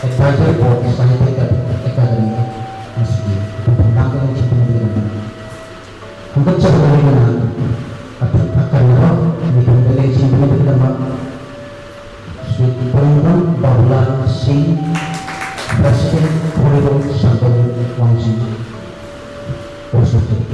Advisory Board Scientific Academy Masjid Pembangkang Cipinang untuk sebelumnya akan dibentuk Cipinang Pertama Sri Purwong Bahula Singh Presiden Purwong Santun Wangsi Presiden.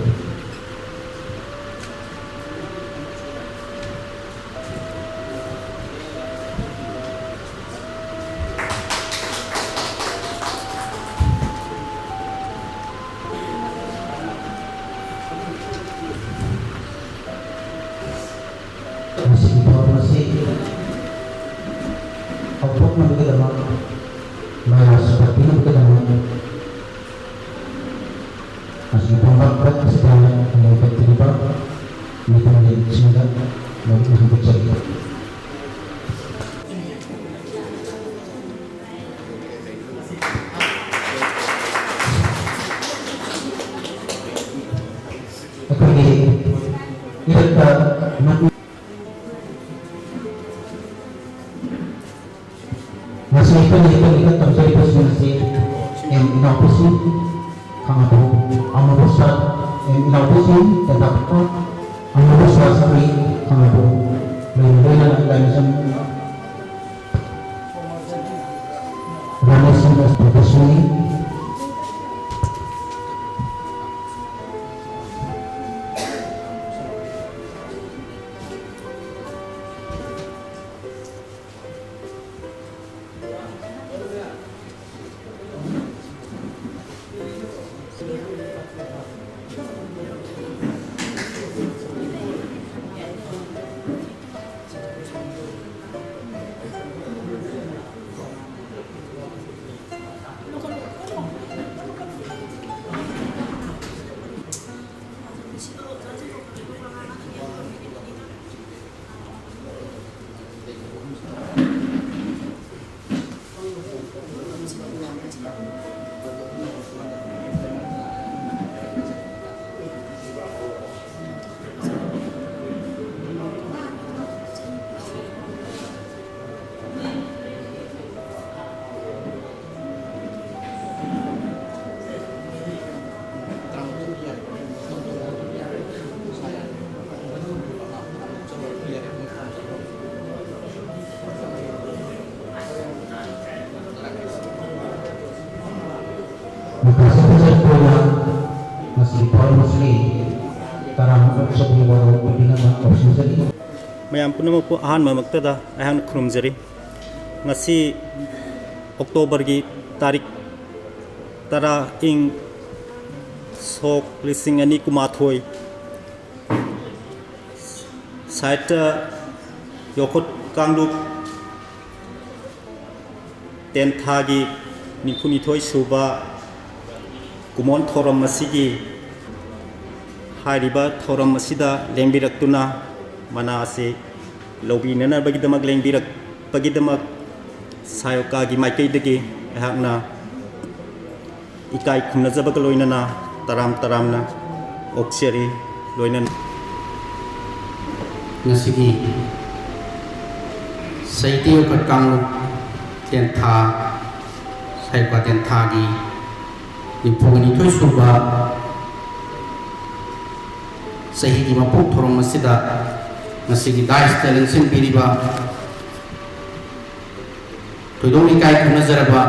Mayam punamapu ahan mamaktada ahan khurumjari ngasi Oktober gi tarik tara ing sok lising ani kumathoi saita yokot kangluk tenthagi nipuni thoi suba kumon thoram masigi hariba thoram masida lengbirak mana ase lobi nana bagi damak lengbirak bagi damak sayoka gi maikai degi hakna ikai khumna jabak loinana taram na okseri loinan ngasigi saitiyo katkang tentha sayoka tentha gi nipugani thoi suba sahi gi mapuk thorom masida ngasigi dais talingsin piriba toidong ikai khumna jaraba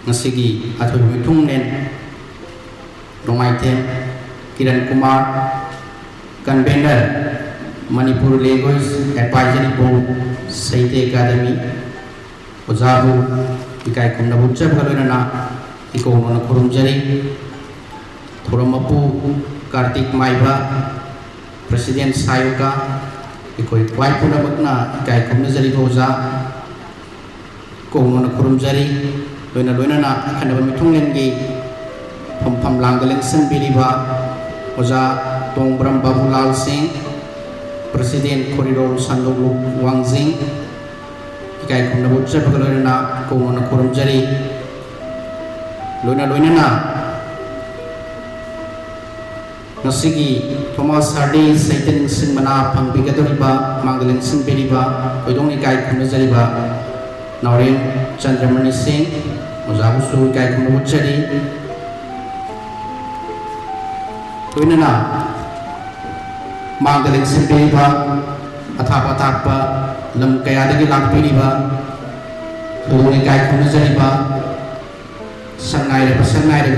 ngasigi athoi mitung nen Rongaitem Kiran Kumar Convener Manipur Language Advisory Board Saite Academy Ojabu ikai kumna butcha bhalona iko nona kurumjari Thoromapu Kartik Maiba President Sayuka ikoi kwai puna bakna ikai kumna jari goja ko nona kurumjari loina na khanaba mitung lengi Pam Langgaleng Sen Biriba Oja Tongbram Babulal Singh Presiden Koridor Sandong Wangzing Ikai Kumna Butcha Bagalona Kumona Kurumjari Luna na Nasigi Thomas Hardy Saitan Singh Mana Pangbigadoriba Manggaleng Sen Biriba Koidong Ikai Kumna Jariba Nauren Chandramani Singh Muzabusu Kai Kumuchari Tuinana Mangdaling Simpiriba Athapa Thapa Lam Kayadagi Lakpiriba Tuini Kai Kumuzariba Sangai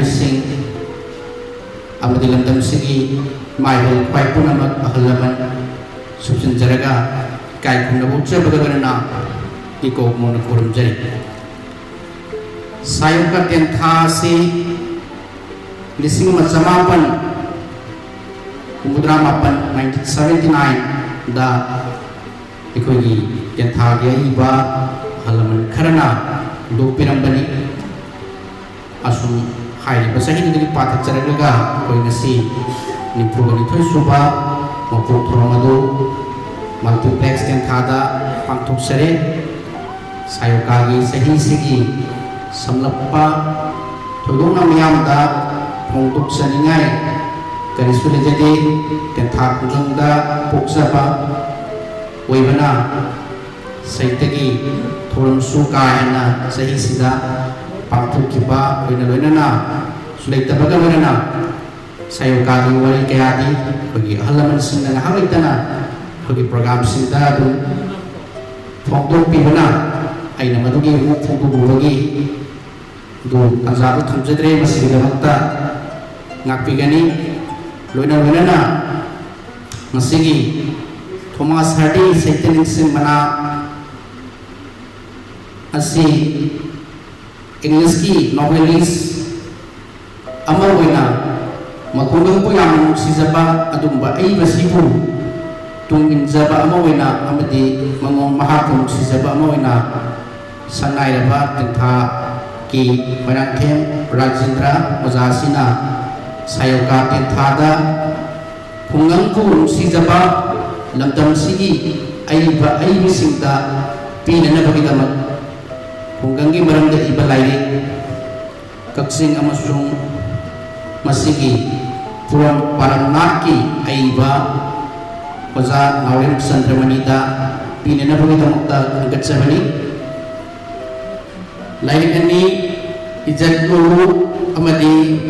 Singh Amadi Lamdam Sigi Maibul Paipunamak Ahalaman Subsin Jaraga Kai Kunabucha Bagavarana Iko Monakurum Jari Sayuka Tentasi Lising Masamapan Umudra Mapan 1979 Da Ikogi Tenthagia Iba Halaman Karana Dopirambani Asum Hai Basahi Dari Patak Jaraga Koi Nasi Nimpugani Thoi Suba Mapuk Thoramadu Multiplex Tenthada Pangtuk Sare Sayokagi Sahi Sigi Samlappa Todong Namiyamda Pangtuk Saningai Karisula Jadi Tentha Kujungda Puksaba Waibana Saitagi Thoram Sukayana Sahi Sida Pangtuk Kiba Wainaloinana Sulaita Bagavarana Sayokagi Wari Kayadi Bagi Halaman Sindana Haritana Bagi program Sinda Pangtuk Pibana Aina Madugi Pangtuk Bagi Du Anzabu Thamjadre Masigidamata Ngakpigani Loina Masigi Thomas Hardy Saitin Singh Mana Asi English ki novelist Amarwaina Makundang po yang Sijaba Adumba Ay Basibu Tungin Jaba Amawina Amadi Mangong Mahapong Sijaba Amawina Sanay Raba Tentha Ki Panangkem Rajendra Mazasina Sayoka Tenthada Pungang Kurung Sijaba Lamdam Sigi Ayba Ay Bisingda Pinana Bagitamat Pungganggi Maranda Iba Lairi Kaksing Amasung Masigi Puram Paranaki Ayba Waza Naurin Sandramanita Pinana Bagitamakta Angkatsamani Lairi Ani Ijat Guru Amadi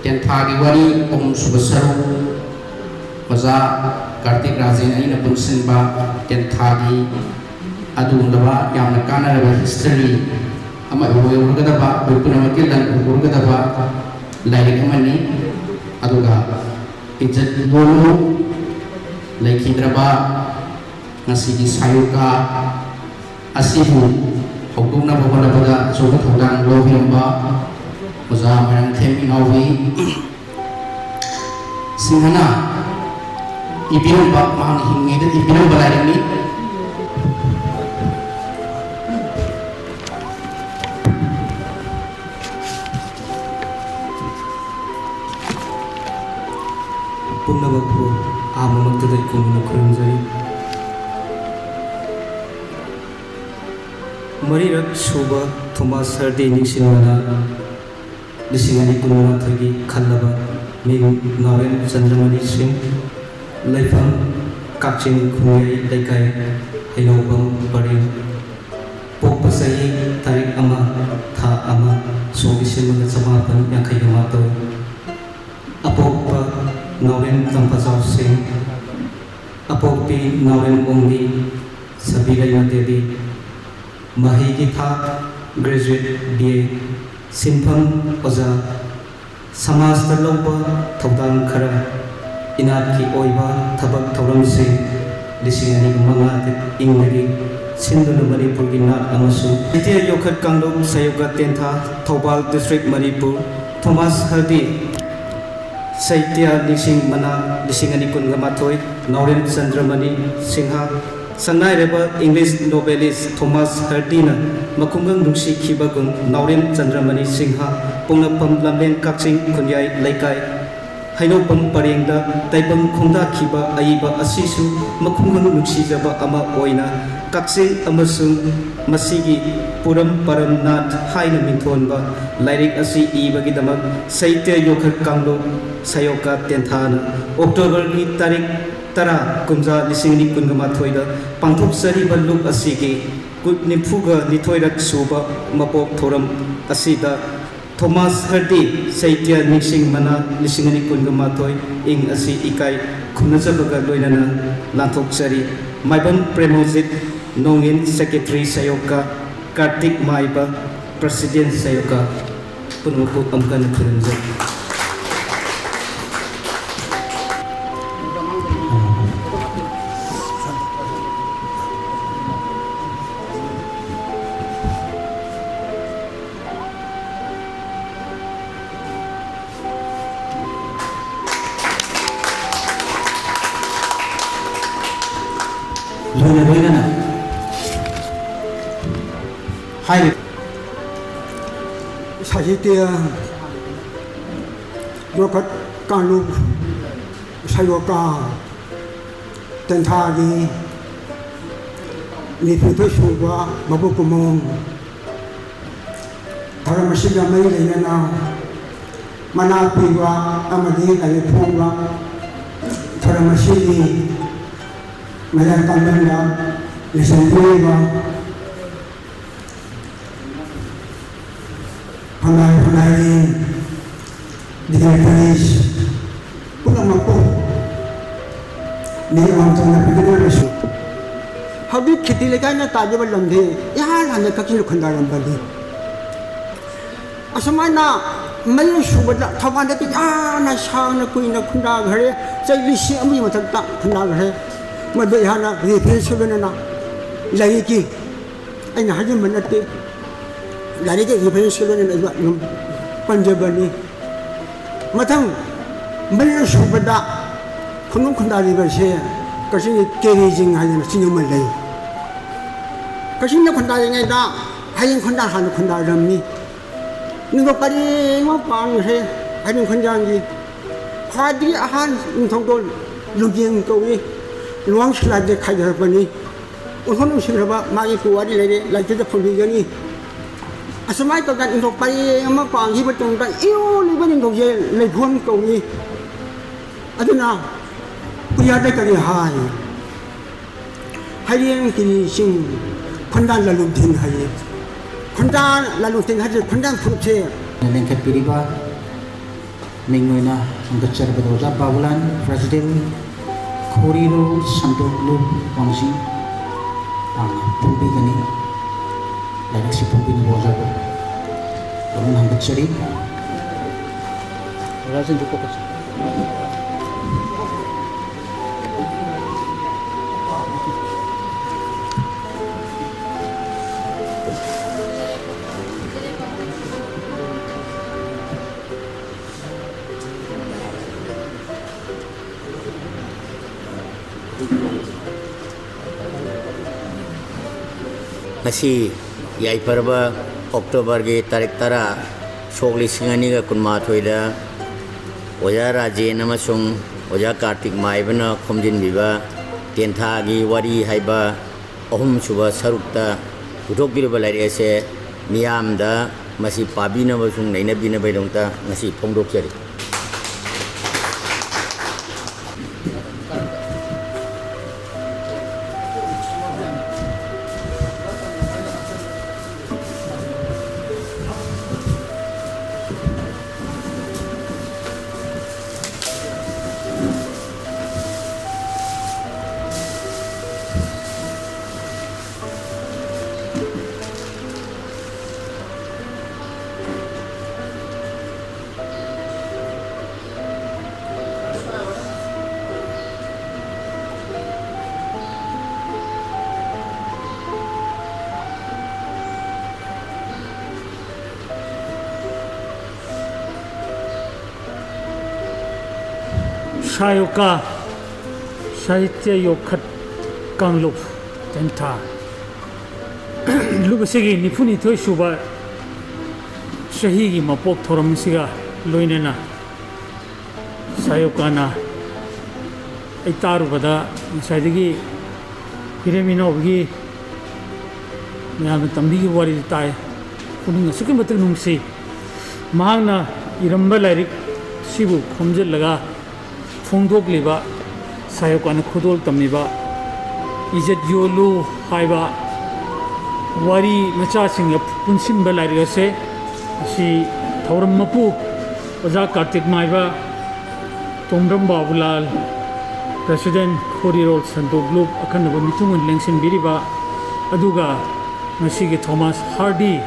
Tenthagi Wari Om Subasaru Waza Kartik Razin Aina Punsinba Tenthagi Adundaba Yamna Kanaraba History Ama Urugadaba Upunamakilan Urugadaba Lairi Amani Aduga Ijat Guru Laikidraba Nasigi Sayuka Asibu Hokdungna Babalabada Sobat Hodang Lohiramba Waza Marang Themi Nawi Singhana Ibiramba Mahang Hingeda Ibiramba Lairani Punnabapu Amanakadai Kumuna Kurunjari Marirak Suba Thomas Hardy Nixinwana Lisingani Kumuna Thagi Khalaba Ming Nauren Chandramani Singh Laifam Kakching Khungai Laikai Hainobam Paring Pokpasayi Tarik Ama Tha Ama Sogisimana Samapan Yankayamato Apokpa Nauren Tampazao Singh Apokpi Nauren Ongdi Sabiraya Devi Mahigi Tha Graduate BA Sinpham Oza Samasta Loba Thaudang Khara Inatki Oiba Thabak Thauramsi Lisingani Manga Ingnagi Sinduna Manipur Nat Amasu Itiya Yokhat Kanglok Sayoga Tentha Thobal District Manipur Thomas Hardy Saitya Lising Mana Lisingani Kungamathoi Nauren Chandramani Singha Sanai Reba English novelist Thomas Hardy na Makungang Nungsi Kibagung Nauren Chandramani Singha Pungnapam Lamlen Kakching Kunyai Laikai Hainopam Parengda Taipam Khongda Kiba Aiba Asisu Makungang Nungsi Jaba Ama Oina Kakching Amasung Masigi Puram Paramnath Haina Minthonba Lairik Asi Ibagidamag Saitya Yokhat Kanglo Sayoka Tenthana October ni Tarik Tara Kumza Lisingni Kungamathoi da Pangthok Sari Baluk Asigi निथोरक सूब मपोक theorem असिदा Thomas Hardy साहित्य निसिंग मना लिसिंगनी कुनगमाथोय इंग असि इकाई खुनजबगा लोइनना लाथोकचरी Maibam प्रेमोजित नोंगिन secretary सयोका Kartik माइबा president सयोका पुनमपु अमकन खुनजब लोइना हाय साहित्य योखत कानु सायोका तेंथागी निफुतो सुवा मबुकुमों धर्मसिगा मई लेना मना पीवा अमदी अलिफोंगा धर्मसिगी मयन कामंगा लिसंगेवा हमारे दिग्गज पुनः मको नियम तो न बिगड़े बसु हबी खेती लेकर न ताजे बल्लंधे यहाँ लाने का किलो खंडारम बंदी असमाना मल्ल सुबह थवान देती ना शान कोई न खुंडा घरे चलिए अमी मतलब ता खुंडा घरे मध्य यहाँ ना रिफ्रेश होने ना लगी कि ऐन हजम बनते लारी के रिफ्रेश होने ना पंजाबनी मथंग मल्ल सुबह खुनु खुंडा रिवर्से कहीं केरीजिंग है ना चिन्ह में ले कहीं न खुंडा लेंगे ना हाइन खुंडा हान खुंडा रमी निको परी वो पांग है हाइन खुंजांगी खादी आहान इंथों तो लुगिंग तो ये luang sila de kaya bani unon usira ba magi puwari lele lagi de phobi gani asmai to dan indok pai ama pang hi batung dan iyo li bani indok je le phon ko ni aduna puya de kari hai hayeng ki sing khondan la lum thin hai khondan la lum thin hai khondan phut che neng kat piriba mingnoina angkachar bedoja babulan president Koriro Santoklu Wangsi Pumpi Gani Layak si Pumpi ni Boja ko Namun hanggat siya rin Wala sa duko kasi Nasi yai parba Oktober ge tarik tara sogli singani ga kunma thoida oja raje namasung oja kartik mai bana khomjin biba tentha gi wari haiba ahum suba sarukta puthok birba lai ase miyam da masi pabi na basung naina bina baidongta nasi phongdok chari Sayoka Sahitya Yokat Kanglup Tenta Lubasigi Nipuni Toy Suba Shahigi Mapok Thoramsiga Loinena Sayokana Itarubada Sadigi Pireminogi Yamatambi Wari Tai Puning Sukimatul Nungsi Mahana Iramba Lyric Sibu Kumjil Laga Fongdok liba Sayokana Khudol Tamiba Ijat Yolu Haiba wari macha sing punsin balari ase si thoram mapu oja Kartik Maiba Tomram Babulal President Khorirol Santoglu akanaba mitungun lengsin biriba aduga masigi Thomas Hardy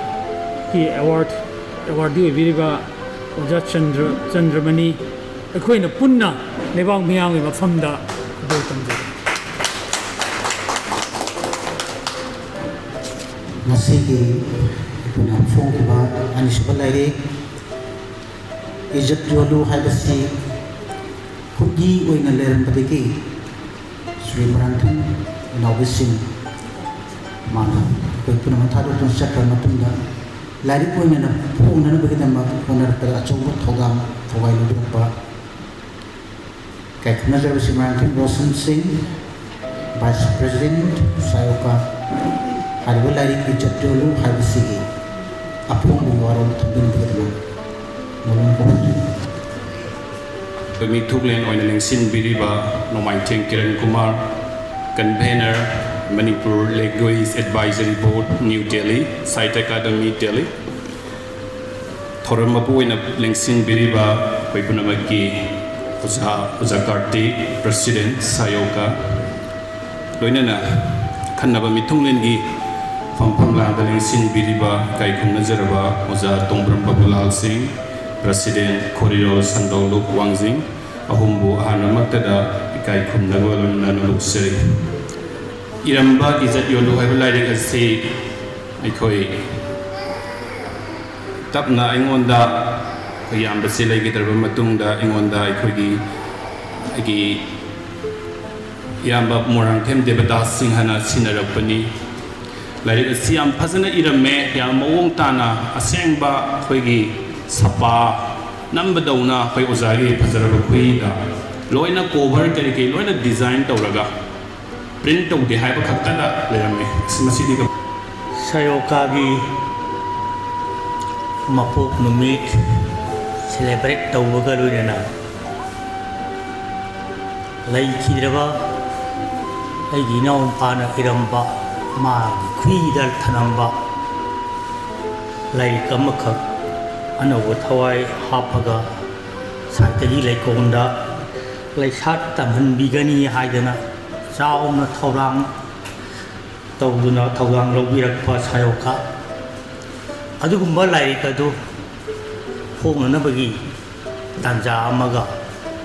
ki awardee biriba oja Chandramani akoina punna lebang miyang mafamda do tamje masigi kuna phone ki ba anis balai ijat jolu haibasi kugi oina leran padiki Sri Marantham Nawisin mana koi puna mathadu tun sakra matunda lari oina na phone na bagida ma onar tara achomba thogam thogai lu pa kai khna jar Sri Marantham Roshan Singh Vice President Sayoka hariba lari ijat jolu haibasi apung buwaron thambin bagida Kami tuklen oina lengsin biriba Nomai Teng Kiran Kumar, Convener Manipur Language Advisory Board, New Delhi, Site Academy, Delhi. Thoram mapu oina lengsin biriba Koipunamaki Oja Kartik, President Sayoka. Loinana Kanaba Mitunglengi Fampam Lada lengsin biriba Kaikum Najaraba Oja Tomram Babulal Singh, President Khorirol Santoglu Wangjing ahumbu ahana maktada ikai khumnagolun nanuluk seri iramba izat yolu haibulai ase aikoi tapna ingonda yamba silai gitarba matungda ingonda aikoi yamba Morangthem Devadas Singh hana sinarapani lairik ase yam phajana iramme yam mawong tana asengba khoigi sapa nambadawna koi ozagi phajaraga khuida loina cover kari loina design tawraga print tawde haiba khaktana lerame masidi ka Sayoka gi mapok numit celebrate tawga loina lai khidraba ai ginaw pana iramba ma khuidar thanamba lai kamakha Anawa Thawai Hapaga Santali Laikonda Laisat Tamhan Bigani Haidana Sauna Taurang Tauduna Taurang Lobirakpa Sayoka Adugumba Laikadu Home Nabagi Tanja Amaga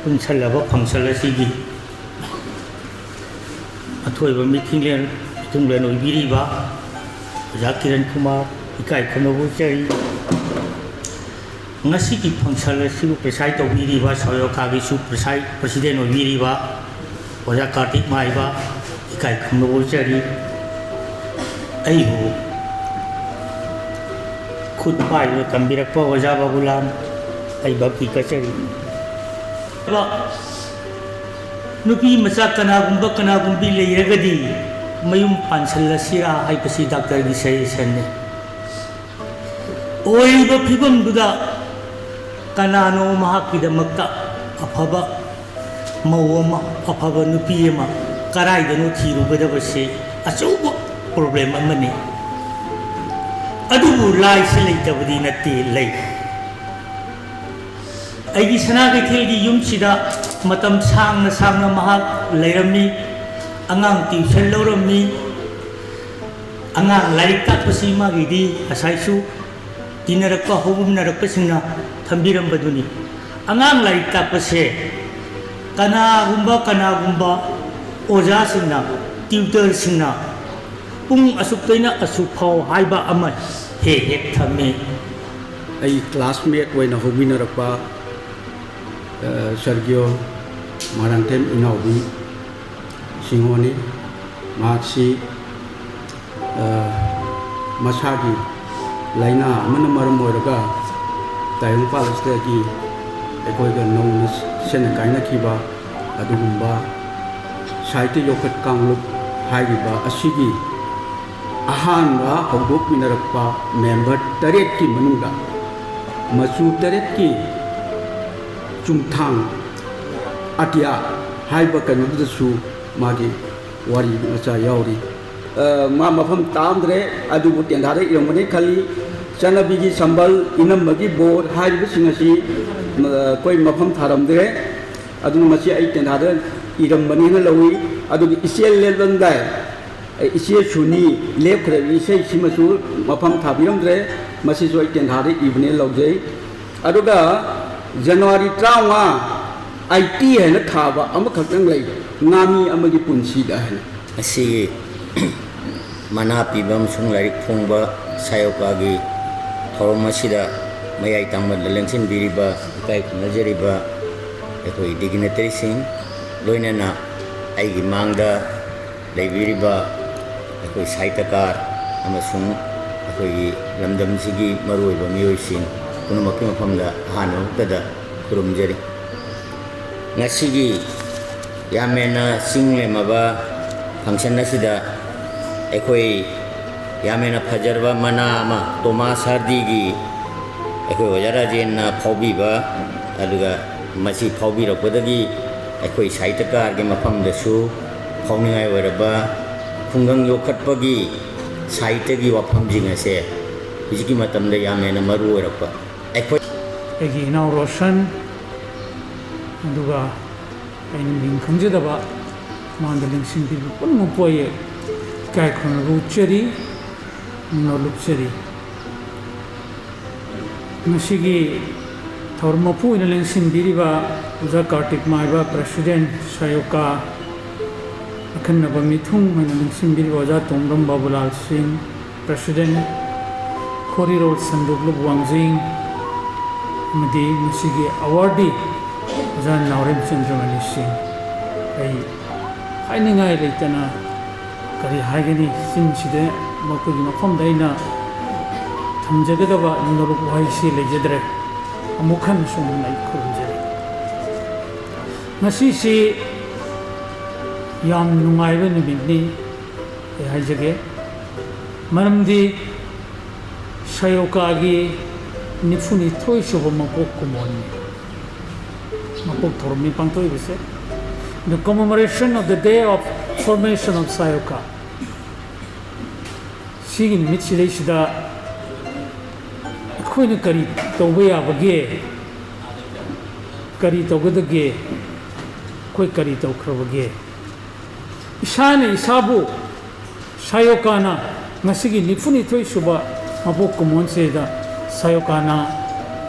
Unsalava Pangsalasigi Atweva Mitinglen Tunglen Biriba Zakiran Kumar Ikai Kanobu Cherry ngasi ki function sibu preside to biriba Sayoka gi su president of biriba oja Kartik Maiba ikai khumno chari ai ho khud pai lo kambirak pa oja Babulan ai baki ka chari ba nupi macha kana gumbi leiragadi mayum pansal sira ai pasi doctor gi suggestion ne oi ba phibam duda kanano mahakidamakta afaba mawama afaba nupiyama karaidano thirugadabasse achuba problem amane adubu lai seleitavadi natte lei aigi sanaga thedi yumsida matam sangna mahak leirami angang tuition lorami angang larik takpasi magidi asaisu tinarakpa hobumnarakpa singna Tambiram baduni angang larik takpase kanagumba oja singna tutor singna pung asuktaina asupau haiba ama he thame ai classmate waina hobinarakpa Sergio Marangthem Inaudi Singhoni Machi Masagi Laina Mana Maram Moiraga Tayong Palestine ekoi ga nong sen kaina kiba adugumba saite yokat kanglup haiba asigi ahanba hogok minarakpa member taret ki manungda machu taret ki chumthang atia haiba kanu su magi wari acha yauri मा मफम तामद्रे अदुबु तेंधारे इरमने खाली चनबिगी संबल इनमबगी bore हाइबसिंग असि कोई मफम थारमद्रे अदु मसी आई तेंधारे इरमबनी न लवी अदु इसेल लेलबंदाय इसे सुनी लेखरे इसे सिमसु मफम थाबिरमद्रे मसी जोय तेंधारे इबने लौजै अदुगा जनवरी 35 आईटी है न थाबा अमखतंग लई नामी अमगी पुंसीदा है असी मना पीबम सुंग लाइक फुंगबा सायोकागी थोरमसिदा मयाई तांबल लेंसिन बिरिबा इकाई नजरिबा एकोई डिग्नेटरी सिंह लोइनना आईगी मांगदा लेबिरिबा एकोई साहित्यकार अमसुंग एकोई लमदमसिगी मरुइबा मियोइसिंग पुनमकि मफमदा हानोक्तदा खुरुमजरी ngasiगी yamena single maba function asida ekoi yamena phajarba mana ma Thomas Hardy gi ekoi wajarajen na phaubi ba aduga masi phaubi rakodagi ekoi saitakar ge mafam da su phauningai waraba khungang yokhatpagi saitagi wafam jing ase hijiki matam da yamena maru warapa ekoi egi now Roshan aduga ain ning khamjadaba mandaling singbi pun mupoye kai khon ruchari no luchari masigi thormapu inaling sinbiriba uja kartik maiba president sayoka akhanna mithung inaling sinbiriba uja tomram babulal singh president khorirol sanduglu wangjing madi masigi awardee Zan Naurem Chandramani Singh ay hainingay leitana kari haigani sinside makugi mafam daina thamjagadaba noruk waisi lejadre amukhan sumunai khurunjari ngasi si yam nungaiba nimini ay haijage maramdi sayoka gi nifuni thoi shoba mapok kumoni the commemoration of the day of formation of Sayoka. Sigin Mitchileshida Queen Kari Towea Bage Kari Togadage Quick Kari Tokravage Ishane Isabu Sayokana Nasigi Nifuni Toyshuba Mabokumon Seda Sayokana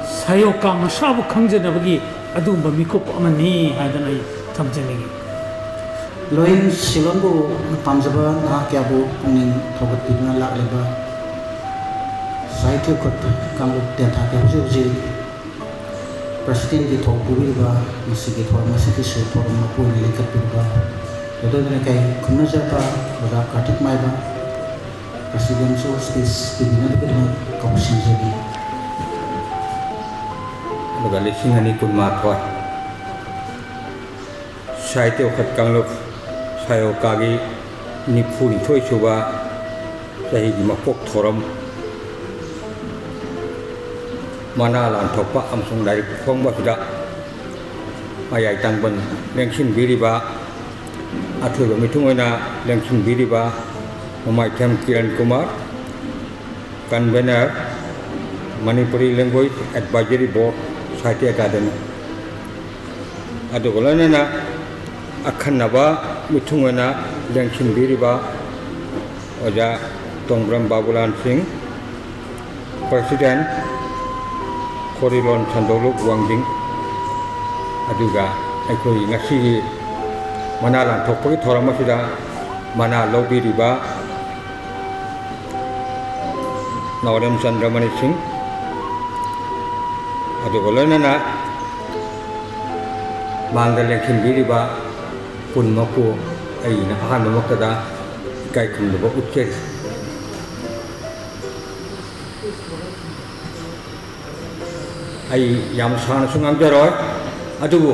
Sayoka Masabu Kanjanabagi adumba mikop amani hadana thamjani loin silonbu pamjaba na kyabu ning thobat pina la leba saithe khot kamlu te tha ke ji president di thokuri ba misigi thor masiki se thor ma pu ni lekat ba dodo ne kai khunna jata ba katik mai ba president so space di na de commission ji Baga lising ani kun matwa saite okhat kanglok sayoka gi nipu ni thoi chuba sahi gi mapok thoram mana lan thokpa amsung dai khongba sida ayai tangban lengsin biriba athui ba mithungoina lengsin biriba Mamai Them Kiran Kumar convener Manipuri Language Advisory Board Sahitya Academy adugolana akhanaba mithungana lengsin biriba oja Tongbram Babulan Singh President Khorilon Chandoluk Wangding aduga aikoi ngasi manalan thokpagi thoramasida mana lobiriba Naurem Chandramani Singh adugolana mangda lengsin biriba punmapu aina ahanba maktada kai khumba utcheri ai yam sana sungam jaroi adugu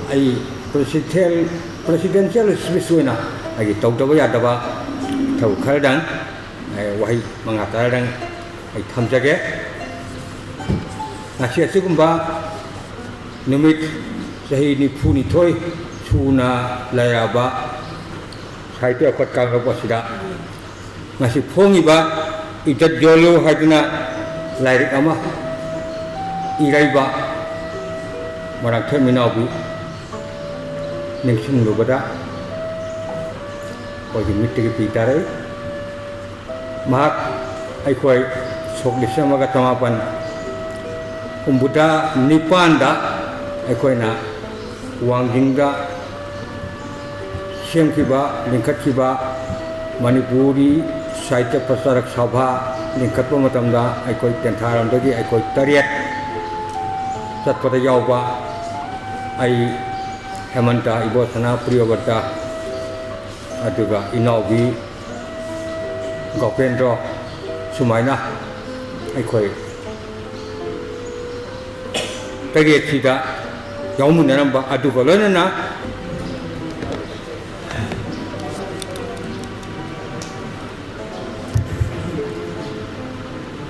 ai presidential speech na ai tawdaba yadaba thau khardan ai wahi mangataradan ai thamjage ngasi asigumba numit sahi ni phuni thoi chuna layaba साहित्य अखोट कांगरपसिदा ngasi phongiba itat jolo haiduna lairik ama iraiba marang theminawi ningsing lubada ogi mittigi pitare mahak aikhoi soklisamaga tamapan umbuda nipanda aikhoina wangjingda semkhiba lingkhatkiba manipuri साहित्य प्रचारक सभा लिंखत्व मतमदा अखोई तेंथारमदगी अखोई तरियत चतपद यावबा आई हेमंता इबोसना प्रियवता अदुगा इनावबी गोपेंद्र सुमाइना अखोई तरियत सिदा यावमुनरंबा अदुगा लोनना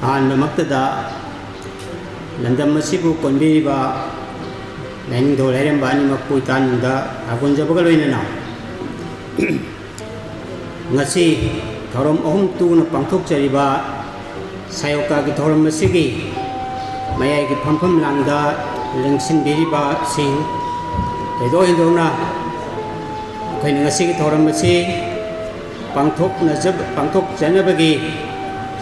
ꯑꯍꯥꯟꯕꯃꯛꯇꯗ ꯂꯝꯗꯝ ꯑꯁꯤꯕꯨ ꯀꯣꯟꯕꯤꯔꯤꯕ ꯂꯥꯏꯅꯤꯡꯊꯧ ꯂꯩꯔꯦꯝꯕ ꯑꯅꯤꯃꯛꯄꯨ ꯏꯀꯥꯟꯗ ꯊꯥꯒꯣꯟꯖꯕꯒ ꯂꯣꯏꯅꯅ ꯉꯁꯤ ꯊꯧꯔꯝ ꯑꯍꯨꯝ ꯇꯨꯅ ꯄꯥꯡꯊꯣꯛꯆꯔꯤꯕ ꯁꯥꯌꯣꯛꯀꯥꯒꯤ ꯊꯧꯔꯝ ꯑꯁꯤꯒꯤ ꯃꯌꯥꯏꯒꯤ ꯐꯝꯐꯝ ꯂꯥꯡꯗ ꯂꯦꯡꯁꯤꯟꯕꯤꯔꯤꯕꯁꯤꯡ ꯊꯣꯏꯗꯣꯛ ꯍꯦꯟꯗꯣꯛꯅ ꯑꯩꯈꯣꯏꯅ ꯉꯁꯤꯒꯤ ꯊꯧꯔꯝ ꯑꯁꯤ ꯄꯥꯡꯊꯣꯛꯆꯅꯕꯒꯤ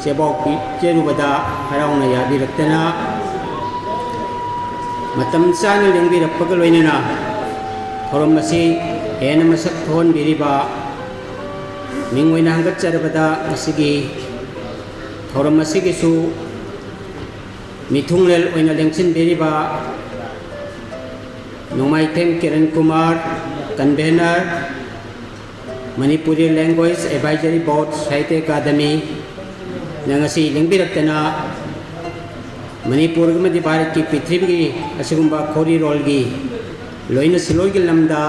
चेबाव चेरुबदा हराउना याबिरक्तना मतम चाना लेंबिरक्पग लोइनना थोरम असी हेन मसक थोन बिरिबा मिंगोइना हंगचरबदा असिगी थोरम असिगिसु मिथुंगलेल ओइना लेंसिन बिरिबा Nongmaithem Kiran Kumar convener Manipuri language advisory board Sahitya Akademi नंगसी लिंबिरक्तना Manipur में भारत की पृथ्वी की असिगुंबा खोरी रोल की लोइना सिलोई की लमदा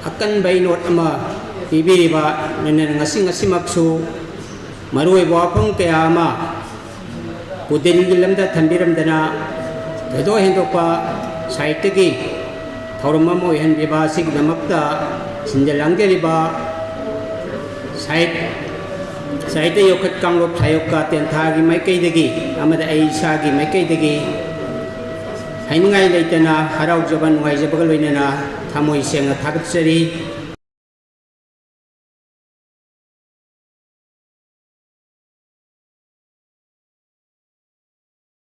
अकन बाई नोट अमा पीबीरिबा नंगसी ngasi maksu maroi wafang kaya ama पुदिन की लमदा थंबिरमदना थदो हेंदोपा साहित्य की थौरम अमा ओइहनबिबा सिगदमक्ता सिंजलांगेरिबा साहित्य योखत कांगलोप सायोक्का तेंथागी माइकैदगी अमद ऐसागी माइकैदगी हाइनिंगाई लेतना हराउजबा नुंगाइजबगा लोइनना थामोइ सेंगा थागतचरी